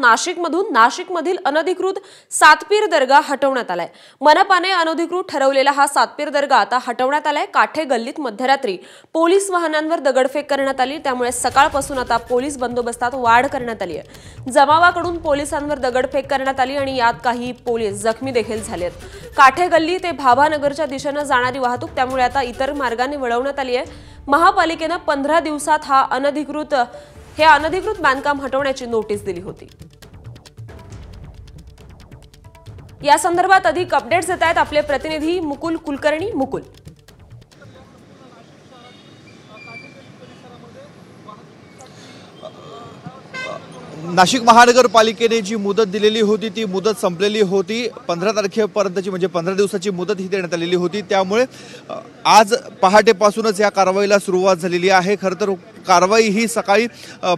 नाशिकमधील अनधिकृत सातपीर दर्गा हटवण्यात आलाय। मनपाने अनधिकृत ठरवलेला हा सातपीर दर्गा आता हटवण्यात आलाय। काठे गल्लीत मध्यरात्री पोलीस वाहनांवर दगडफेक करण्यात आली, त्यामुळे सकाळपासून आता पोलीस बंदोबस्तात वाढ करण्यात आली आहे। जमावाकडून पोलिसांवर दगडफेक करण्यात आली आणि यात काही पोलीस जखमी देखील झाले आहेत। काठे गल्ली ते भाभानगरच्या दिशेने जाणारी वाहतूक त्यामुळे आता इतर मार्गाने वळवण्यात आली आहे। महापालिकेने 15 दिवसात हे अनधिकृत बांधकाम हटवण्याची नोटीस दिली होती। या संदर्भात अधिक अपडेट्स देत आहेत आपले प्रतिनिधी मुकुल कुलकर्णी। मुकुल, नाशिक महानगरपालिकेने जी मुदत दिलेली होती ती मुदत संपलेली होती। 15 तारखेपर्यंतची म्हणजे 15 दिवसाची मुदत ही देण्यात आलेली होती, त्यामुळे आज पहाटेपासूनच या कारवाईला सुरुवात झालेली आहे। खरं तर कारवाई ही सकाळी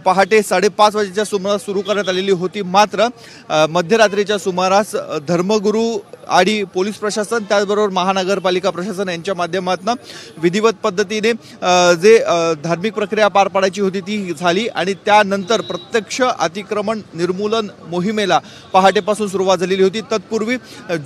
पहाटे 5:30 वाजेच्या सुमारास सुरू करण्यात आलेली होती, मात्र मध्यरात्रीच्या सुमारास धर्मगुरू आणि पोलीस प्रशासन त्याचबरोबर महानगरपालिका प्रशासन यांच्या माध्यमातून विधिवत पद्धतीने जे धार्मिक प्रक्रिया पार पाडायची होती ती झाली आणि त्यानंतर प्रत्यक्ष अतिक्रमण निर्मूलन मोहिमेला पहाटेपासून सुरुवात झालेली होती। तत्पूर्वी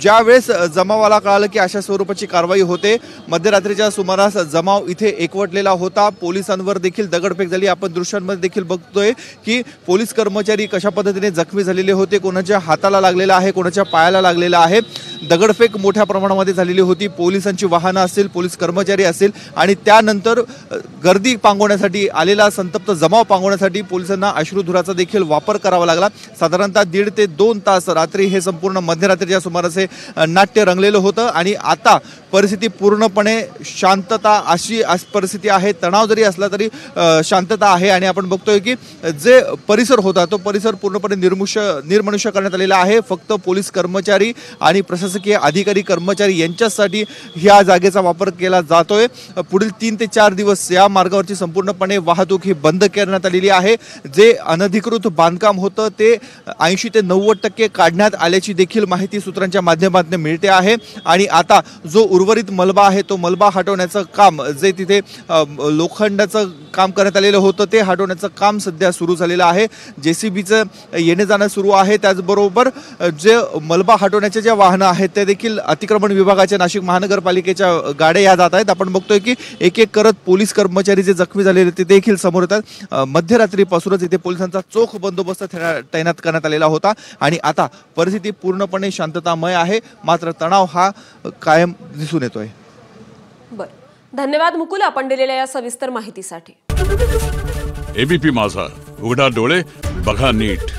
ज्यावेळेस जमावाला कळालं की अशा स्वरूपाची कारवाई होते, मध्यरात्रीच्या सुमारास जमाव इथे एकवटलेला होता। पोलिसांवर देखील दगडफेक झाली। आपण दृश्यांमध्ये देखील बघतोय की पोलीस कर्मचारी कशा पद्धतीने जखमी झालेले होते, कोणाच्या हाताला लागलेला आहे, कोणाच्या पायाला लागलेला आहे। दगडफेक मोठ्या प्रमाणामध्ये झालेली होती। पोलिसांची वाहनं असतील, पोलीस कर्मचारी असतील आणि त्यानंतर गर्दी पांगवण्यासाठी आलेला संतप्त जमाव पांगवण्यासाठी पोलिसांना अश्रुधुराचा देखील वापर करावा लागला। साधारणतः 1.5 ते 2 तास रात्री हे संपूर्ण मध्यरात्रीच्या सुमारास हे नाट्य रंगलेलं होतं आणि आता परिस्थिती पूर्णपणे शांतता अशी परिस्थिती आहे। तणाव जरी असला तरी शांतता आहे आणि आपण बघतोय की जे परिसर होता तो परिसर पूर्णपणे निर्मनुष्य करण्यात आलेला आहे। फक्त पोलीस कर्मचारी आणि प्रशासकीय अधिकारी कर्मचारी यांच्यासाठी ह्या जागेचा वापर केला जातोय। पुढील 3 ते 4 दिवस या मार्गावरची संपूर्णपणे वाहतूक ही बंद करण्यात आलेली आहे। जे अनधिकृत बांधकाम होतं ते 80 ते 90% काढण्यात आल्याची देखील माहिती सूत्रांच्या माध्यमातून मिळते आहे आणि आता जो उर्वरित मलबा आहे तो मलबा हटवण्याचं काम, जे तिथे लोखंडाचं काम करण्यात आलेलं होतं ते हटवण्याचं काम सध्या सुरू झालेलं आहे। JCBचं येणे जाणं सुरू आहे। त्याचबरोबर जे मलबा हटवण्याच्या ज्या वाहनं आहेत ते देखील अतिक्रमण विभागाच्या नाशिक महानगरपालिकेच्या गाड्या या जात आहेत। आपण बघतोय की एक एक करत पोलीस कर्मचारी जे जखमी झालेले ते देखील समोर येतात। मध्यरात्रीपासूनच इथे पोलिसांचा चोख बंदोबस्त तैनात करण्यात आलेला होता आणि आता परिस्थिती पूर्णपणे शांततामय आहे, मात्र तणाव हा कायम दिसून येतोय। बरं, धन्यवाद मुकुल आपण दिलेल्या या सविस्तर माहितीसाठी। ABP माझा, उघडा डोळे बघा नीट।